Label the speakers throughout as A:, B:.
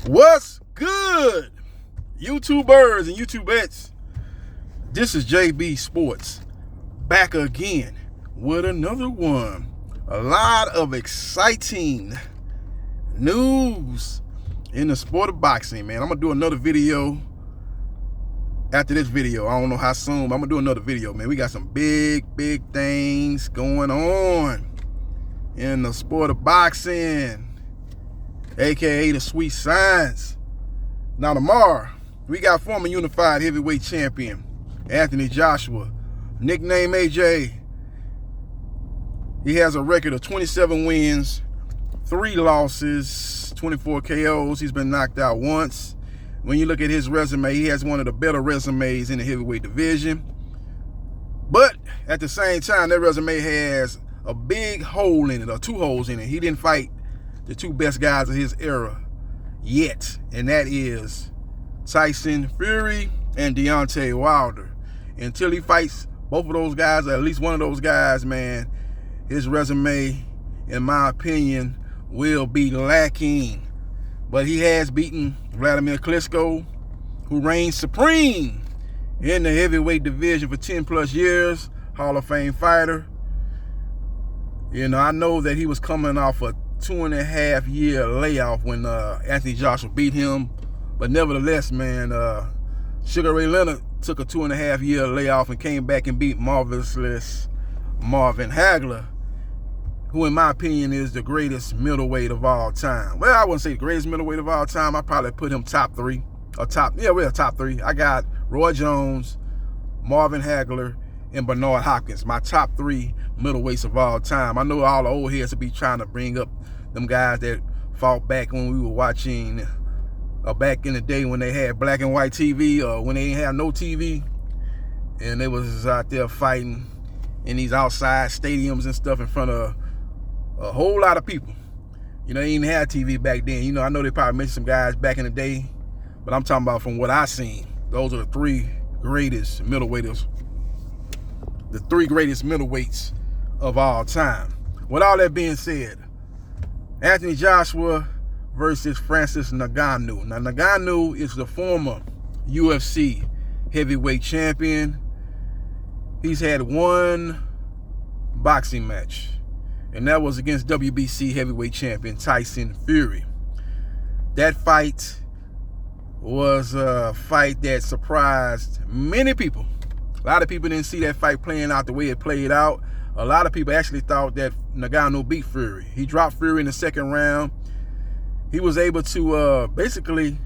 A: What's good, YouTubers and YouTubettes? This is JBsports back again with another one. A lot of exciting news in the sport of boxing, man. I'm gonna do another video after this video. I don't know how soon, but I'm gonna do another video, man. We got some big things going on in the sport of boxing, aka the sweet science. Now tomorrow, we got former unified heavyweight champion Anthony Joshua, nicknamed AJ. He has a record of 27 wins, 3 losses, 24 KOs. He's been knocked out once. When you look at his resume, he has one of the better resumes in the heavyweight division. But at the same time, that resume has a big hole in it, or 2 holes in it. He didn't fight the 2 best guys of his era yet, and that is Tyson Fury and Deontay Wilder. Until he fights both of those guys, or at least one of those guys, man, his resume, in my opinion, will be lacking. But he has beaten Vladimir Klitschko, who reigns supreme in the heavyweight division for 10 plus years, Hall of Fame fighter. You know, I know that he was coming off a 2.5-year layoff when Anthony Joshua beat him. But nevertheless, man, Sugar Ray Leonard took a 2.5-year layoff and came back and beat marvelous Marvin Hagler, who in my opinion is the greatest middleweight of all time. Well, I wouldn't say the greatest middleweight of all time. I'd probably put him top 3. Top 3. I got Roy Jones, Marvin Hagler, and Bernard Hopkins, my top 3 middleweights of all time. I know all the old heads will be trying to bring up them guys that fought back when we were watching, back in the day when they had black and white TV, or when they didn't have no TV, and they was out there fighting in these outside stadiums and stuff in front of a whole lot of people. You know, they didn't have TV back then. You know, I know they probably mentioned some guys back in the day, but I'm talking about from what I seen. Those are the 3 greatest middleweights. The 3 greatest middleweights of all time. With all that being said, Anthony Joshua versus Francis Ngganou. Now, Ngganou is the former UFC heavyweight champion. He's had 1 boxing match, and that was against WBC heavyweight champion Tyson Fury. That fight was a fight that surprised many people. A lot of people didn't see that fight playing out the way it played out. A lot of people actually thought that Ngganou beat Fury. He dropped Fury in the 2nd round. He was able to basically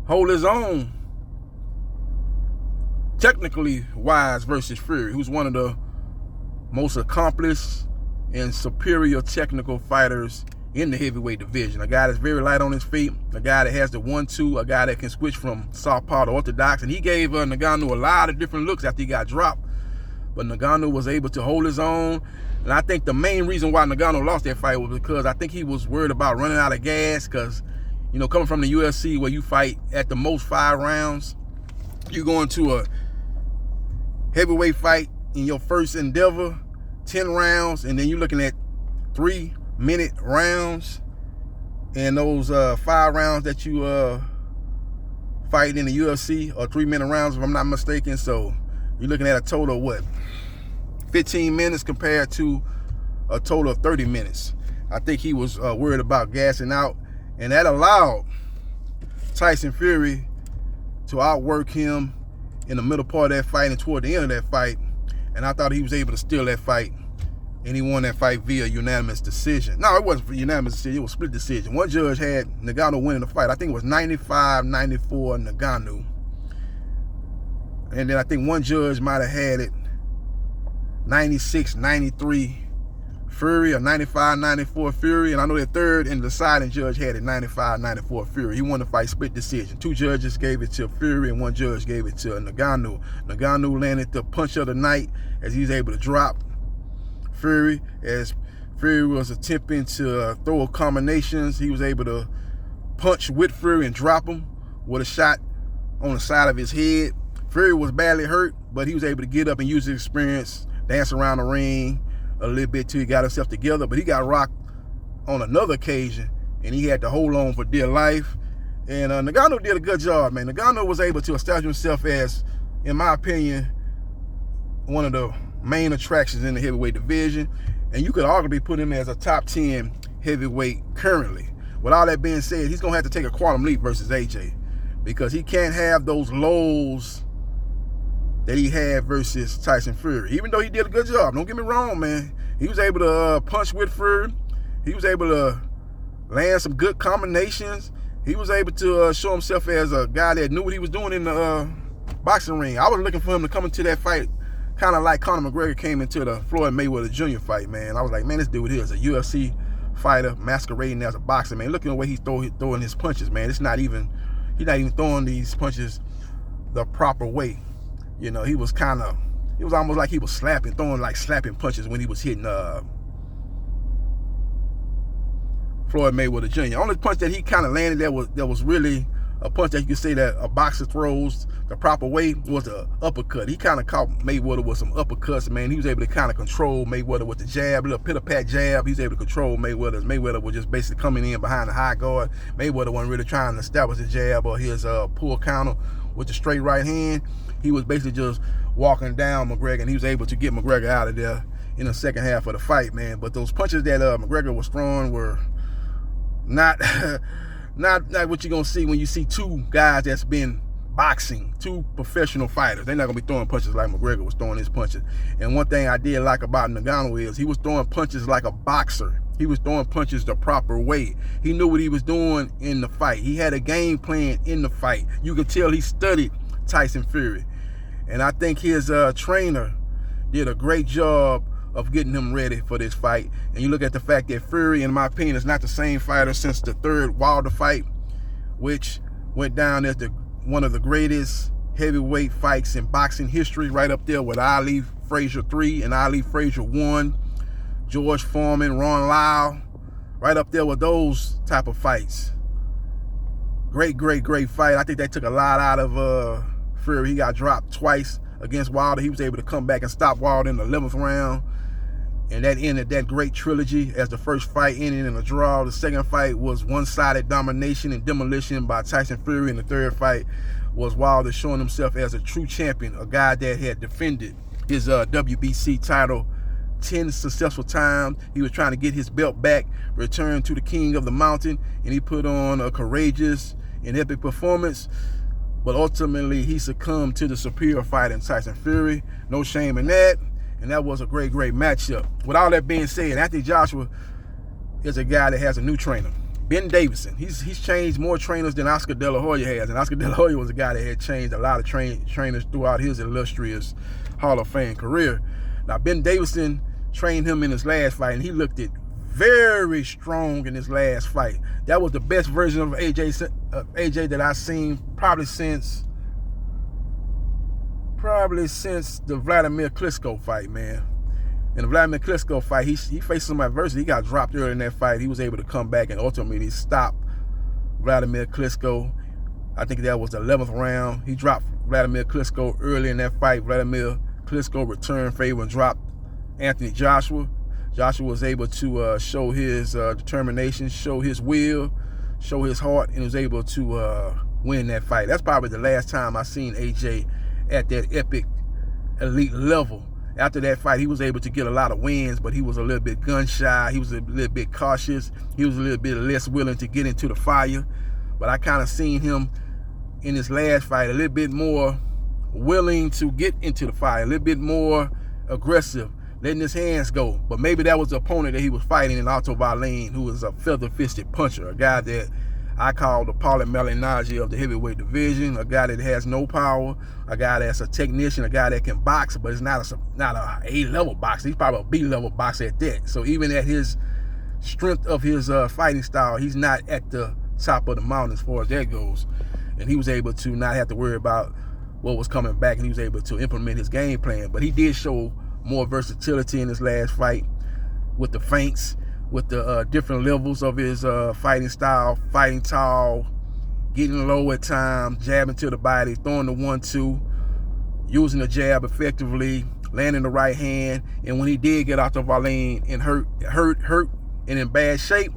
A: hold his own, technically wise, versus Fury, who's one of the most accomplished and superior technical fighters in the heavyweight division. A guy that's very light on his feet, a guy that has the 1-2, a guy that can switch from southpaw to orthodox. And he gave Ngganou a lot of different looks after he got dropped. But Ngganou was able to hold his own. And I think the main reason why Ngganou lost that fight was because I think he was worried about running out of gas. Because, you know, coming from the UFC where you fight at the most 5 rounds, you go into a heavyweight fight in your first endeavor, 10 rounds, and then you're looking at 3-minute rounds, and those 5 rounds that you fight in the UFC are 3-minute rounds, if I'm not mistaken. So you're looking at a total of what, 15 minutes compared to a total of 30 minutes. I think he was worried about gassing out, and that allowed Tyson Fury to outwork him in the middle part of that fight and toward the end of that fight. And I thought he was able to steal that fight, and he won that fight via unanimous decision. No, it wasn't for unanimous decision, it was split decision. One judge had Ngganou winning the fight. I think it was 95-94 Ngganou. And then I think one judge might have had it 96-93 Fury, or 95-94 Fury. And I know the third and deciding judge had it 95-94 Fury. He won the fight split decision. 2 judges gave it to Fury, and 1 judge gave it to Ngganou. Ngganou landed the punch of the night as he was able to drop Fury. As Fury was attempting to throw combinations, he was able to punch with Fury and drop him with a shot on the side of his head. Fury was badly hurt, but he was able to get up and use his experience, dance around the ring a little bit till he got himself together. But he got rocked on another occasion, and he had to hold on for dear life. And Ngganou did a good job, man. Ngganou was able to establish himself as, in my opinion, one of the main attractions in the heavyweight division. And you could arguably put him as a top 10 heavyweight currently. With all that being said, he's going to have to take a quantum leap versus AJ, because he can't have those lows that he had versus Tyson Fury. Even though he did a good job, don't get me wrong, man. He was able to punch with Fury. He was able to land some good combinations. He was able to show himself as a guy that knew what he was doing in the boxing ring. I was looking for him to come into that fight kind of like Conor McGregor came into the Floyd Mayweather Jr. fight, man. I was like, man, this dude here is a UFC fighter masquerading as a boxer, man. Look at the way he's throwing his punches, man. He's not even throwing these punches the proper way. You know, it was almost like he was throwing slapping punches when he was hitting Floyd Mayweather Jr. The only punch that he kind of landed that was really a punch that you could say that a boxer throws the proper way was the uppercut. He kind of caught Mayweather with some uppercuts, man. He was able to kind of control Mayweather with the jab, a little pitter-pat jab. He was able to control Mayweather. Mayweather was just basically coming in behind the high guard. Mayweather wasn't really trying to establish his jab or his pull counter with the straight right hand. He was basically just walking down McGregor, and he was able to get McGregor out of there in the second half of the fight, man. But those punches that McGregor was throwing were not what you're going to see when you see two guys that's been boxing, two professional fighters. They're not going to be throwing punches like McGregor was throwing his punches. And one thing I did like about Ngganou is he was throwing punches like a boxer. He was throwing punches the proper way. He knew what he was doing in the fight. He had a game plan in the fight. You could tell he studied Tyson Fury. And I think his trainer did a great job of getting him ready for this fight. And you look at the fact that Fury, in my opinion, is not the same fighter since the third Wilder fight, which went down as one of the greatest heavyweight fights in boxing history, right up there with Ali Frazier 3 and Ali Frazier 1, George Foreman, Ron Lyle, right up there with those type of fights. Great fight. I think they took a lot out of Fury. He got dropped twice against Wilder. He was able to come back and stop Wilder in the 11th round. And that ended that great trilogy as the first fight ended in a draw. The second fight was one-sided domination and demolition by Tyson Fury. And the third fight was Wilder showing himself as a true champion, a guy that had defended his WBC title 10 successful times. He was trying to get his belt back, return to the king of the mountain, and he put on a courageous and epic performance. But ultimately, he succumbed to the superior fighter in Tyson Fury. No shame in that. And that was a great matchup. With all that being said, Anthony Joshua is a guy that has a new trainer, Ben Davison. He's changed more trainers than Oscar De La Hoya has. And Oscar De La Hoya was a guy that had changed a lot of trainers throughout his illustrious Hall of Fame career. Now, Ben Davison trained him in his last fight, and he looked it very strong in his last fight. That was the best version of AJ that I've seen probably since the Vladimir Klitschko fight, man. In the Vladimir Klitschko fight, he faced some adversity. He got dropped early in that fight. He was able to come back and ultimately stop Vladimir Klitschko. I think that was the 11th round. He dropped Vladimir Klitschko early in that fight. Vladimir Klitschko returned favor and dropped Anthony Joshua. Joshua was able to show his determination, show his will, show his heart, and was able to win that fight. That's probably the last time I seen AJ at that epic elite level. After that fight, he was able to get a lot of wins, but he was a little bit gun shy. He was a little bit cautious. He was a little bit less willing to get into the fire. But I kind of seen him in his last fight a little bit more willing to get into the fire, a little bit more aggressive, letting his hands go. But maybe that was the opponent that he was fighting in Otto Wallin, who was a feather-fisted puncher, a guy that I call the Paulie Malignaggi of the heavyweight division, a guy that has no power, a guy that's a technician, a guy that can box, but it's not a A-level boxer. He's probably a B-level boxer at that. So even at his strength of his fighting style, he's not at the top of the mountain as far as that goes. And he was able to not have to worry about what was coming back, and he was able to implement his game plan. But he did show more versatility in his last fight with the feints, with the different levels of his fighting style, fighting tall, getting low at times, jabbing to the body, throwing the 1-2, using the jab effectively, landing the right hand. And when he did get out to Wallin and hurt and in bad shape,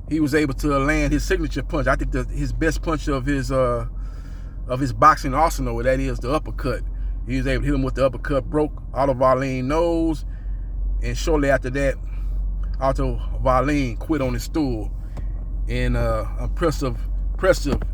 A: he was able to land his signature punch. I think his best punch of his boxing arsenal, that is the uppercut. He was able to hit him with the uppercut, broke Otto Wallin nose, and shortly after that, Otto Wallin quit on his stool in impressive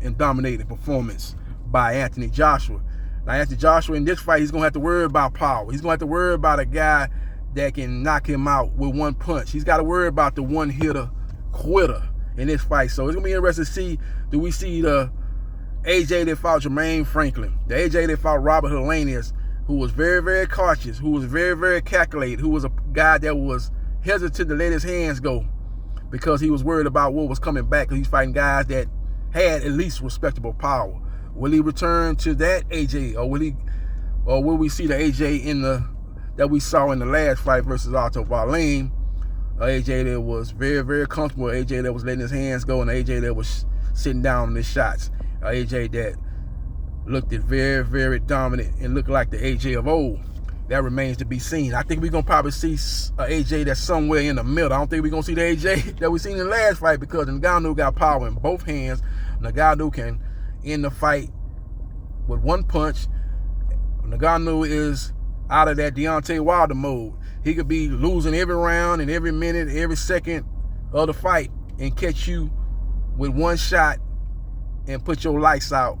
A: and dominating performance by Anthony Joshua. Now, Anthony Joshua in this fight, he's gonna have to worry about power. He's gonna have to worry about a guy that can knock him out with one punch. He's got to worry about the one hitter quitter in this fight. So it's gonna be interesting to see, do we see the AJ that fought Jermaine Franklin, the AJ that fought Robert Helenius, who was very, very cautious, who was very, very calculated, who was a guy that was hesitant to let his hands go because he was worried about what was coming back, because he's fighting guys that had at least respectable power. Will he return to that AJ, or will we see the AJ that we saw in the last fight versus Otto Wallin? AJ that was very, very comfortable, AJ that was letting his hands go, and AJ that was sitting down on his shots. AJ that looked very, very dominant and looked like the AJ of old. That remains to be seen. I think we're going to probably see an AJ that's somewhere in the middle. I don't think we're going to see the AJ that we seen in the last fight, because Ngganou got power in both hands. Ngganou can end the fight with one punch. Ngganou is out of that Deontay Wilder mode. He could be losing every round and every minute, every second of the fight and catch you with one shot and put your lights out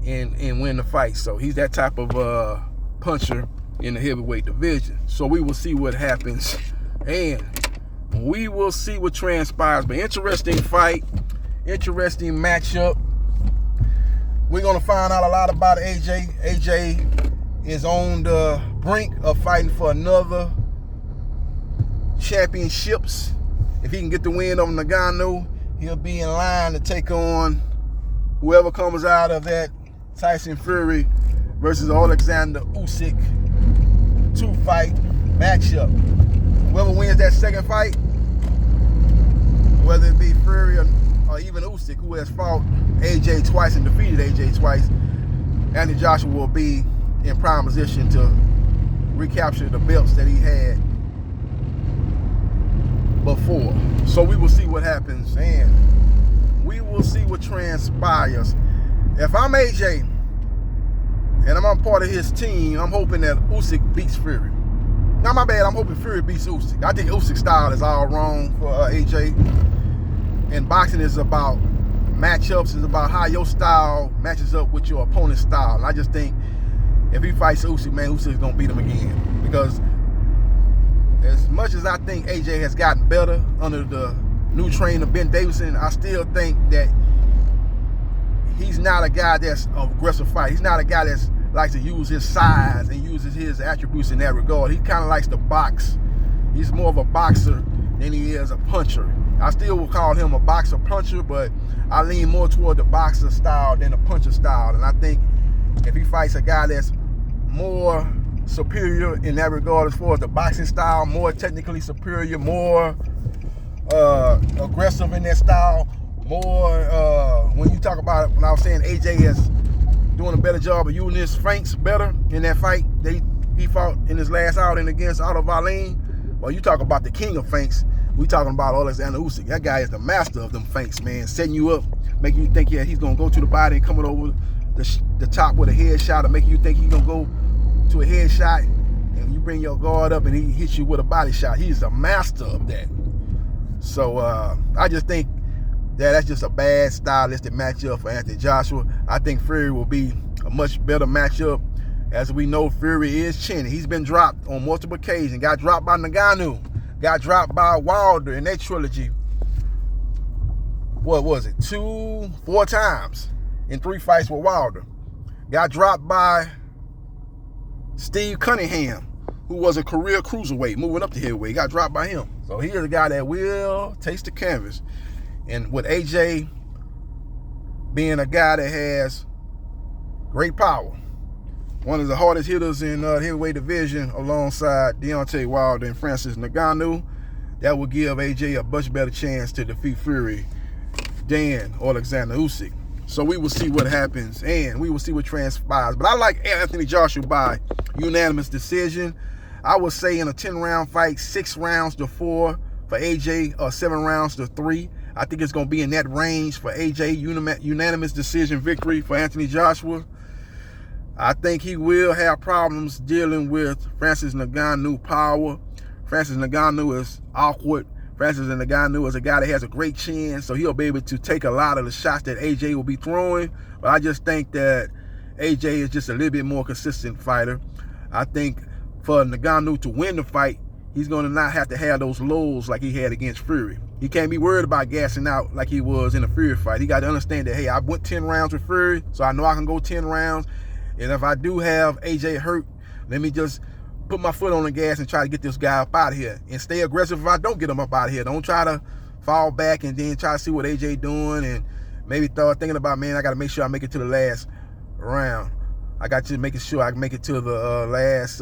A: and win the fight. So he's that type of puncher in the heavyweight division. So we will see what happens, and we will see what transpires. But interesting fight, interesting matchup. We're going to find out a lot about AJ. AJ is on the brink of fighting for another championships. If he can get the win over Ngganou, he'll be in line to take on whoever comes out of that Tyson Fury versus Alexander Usyk 2-fight matchup. Whoever wins that second fight, whether it be Fury or even Usyk, who has fought AJ twice and defeated AJ twice, Anthony Joshua will be in prime position to recapture the belts that he had before. So we will see what happens, and we will see what transpires. If I'm AJ and I'm a part of his team, I'm hoping that Usyk beats Fury. Now, my bad, I'm hoping Fury beats Usyk. I think Usyk's style is all wrong for AJ. And boxing is about matchups, is about how your style matches up with your opponent's style. And I just think if he fights Usyk, man, Usyk's gonna beat him again. Because as much as I think AJ has gotten better under the new trainer, Ben Davison, I still think that he's not a guy that's an aggressive fighter. He's not a guy that likes to use his size and uses his attributes in that regard. He kind of likes to box. He's more of a boxer than he is a puncher. I still will call him a boxer puncher, but I lean more toward the boxer style than the puncher style. And I think if he fights a guy that's more superior in that regard as far as the boxing style, more technically superior, more aggressive in that style, more when you talk about it, when I was saying AJ is doing a better job of using his feints better in that fight that he fought in his last outing against Otto Wallin. Well, you talk about the king of feints. We talking about Alexander Usyk. That guy is the master of them feints, man. Setting you up, making you think, yeah, he's gonna go to the body and coming over the top with a headshot, or making you think he's gonna go to a headshot and you bring your guard up and he hits you with a body shot. He's a master of that. So I just think that's just a bad stylistic matchup for Anthony Joshua. I think Fury will be a much better matchup. As we know, Fury is chinny. He's been dropped on multiple occasions. Got dropped by Ngganou. Got dropped by Wilder in that trilogy. What was it? 4 times in 3 fights with Wilder. Got dropped by Steve Cunningham, who was a career cruiserweight, moving up to heavyweight. Got dropped by him. So he is a guy that will taste the canvas. And with AJ being a guy that has great power, one of the hardest hitters in the heavyweight division alongside Deontay Wilder and Francis Ngganou, that will give AJ a much better chance to defeat Fury than Alexander Usyk. So we will see what happens, and we will see what transpires. But I like Anthony Joshua by unanimous decision. I would say in a 10-round fight, 6 rounds to 4 for AJ, or 7 rounds to 3. I think it's going to be in that range for AJ, unanimous decision victory for Anthony Joshua. I think he will have problems dealing with Francis Ngganou power. Francis Ngganou is awkward. Francis Ngganou is a guy that has a great chin, so he'll be able to take a lot of the shots that AJ will be throwing. But I just think that AJ is just a little bit more consistent fighter. I think for Ngganou to win the fight, he's going to not have to have those lows like he had against Fury. He can't be worried about gassing out like he was in the Fury fight. He got to understand that, hey, I went 10 rounds with Fury, so I know I can go 10 rounds. And if I do have AJ hurt, let me just put my foot on the gas and try to get this guy up out of here. And stay aggressive if I don't get him up out of here. Don't try to fall back and then try to see what AJ doing and maybe start thinking about, man, I got to make sure I make it to the last round. I got to make sure I can make it to the last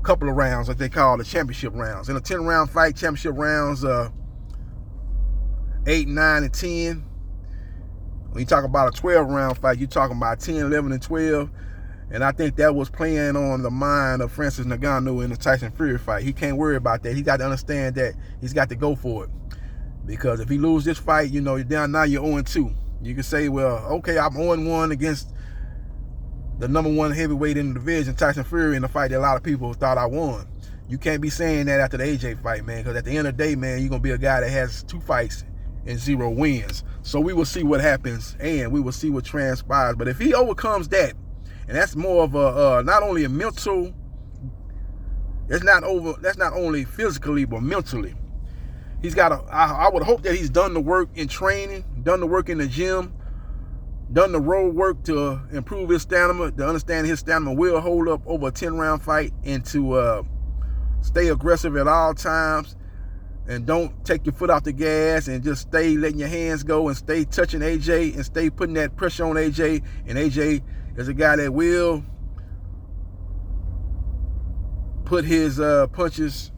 A: couple of rounds, like they call the championship rounds. In a 10-round fight, championship rounds 8, 9, and 10. When you talk about a 12-round fight, you're talking about 10, 11, and 12. And I think that was playing on the mind of Francis Ngganou in the Tyson Fury fight. He can't worry about that. He got to understand that he's got to go for it. Because if he loses this fight, you know, you're down now, you're 0-2. You can say, well, okay, I'm 0-1 against the #1 heavyweight in the division, Tyson Fury, in the fight that a lot of people thought I won. You can't be saying that after the AJ fight, man, because at the end of the day, man, you're going to be a guy that has 2 fights and 0 wins. So we will see what happens, and we will see what transpires. But if he overcomes that, and that's more of a not only a mental, that's not only physically but mentally. He's got I would hope that he's done the work in training, done the work in the gym, done the road work to improve his stamina, to understand his stamina will hold up over a 10-round fight, and to stay aggressive at all times, and don't take your foot off the gas, and just stay letting your hands go, and stay touching AJ, and stay putting that pressure on AJ. And AJ is a guy that will put his punches,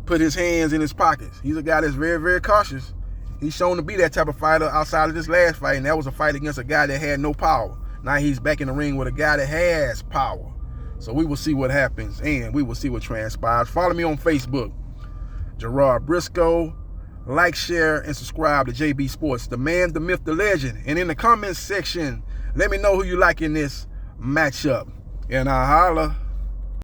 A: put his hands in his pockets. He's a guy that's very, very cautious. He's shown to be that type of fighter outside of this last fight, and that was a fight against a guy that had no power. Now he's back in the ring with a guy that has power. So we will see what happens, and we will see what transpires. Follow me on Facebook, Gerard Briscoe. Like, share, and subscribe to JB Sports, the man, the myth, the legend. And in the comments section, let me know who you like in this matchup. And I holla.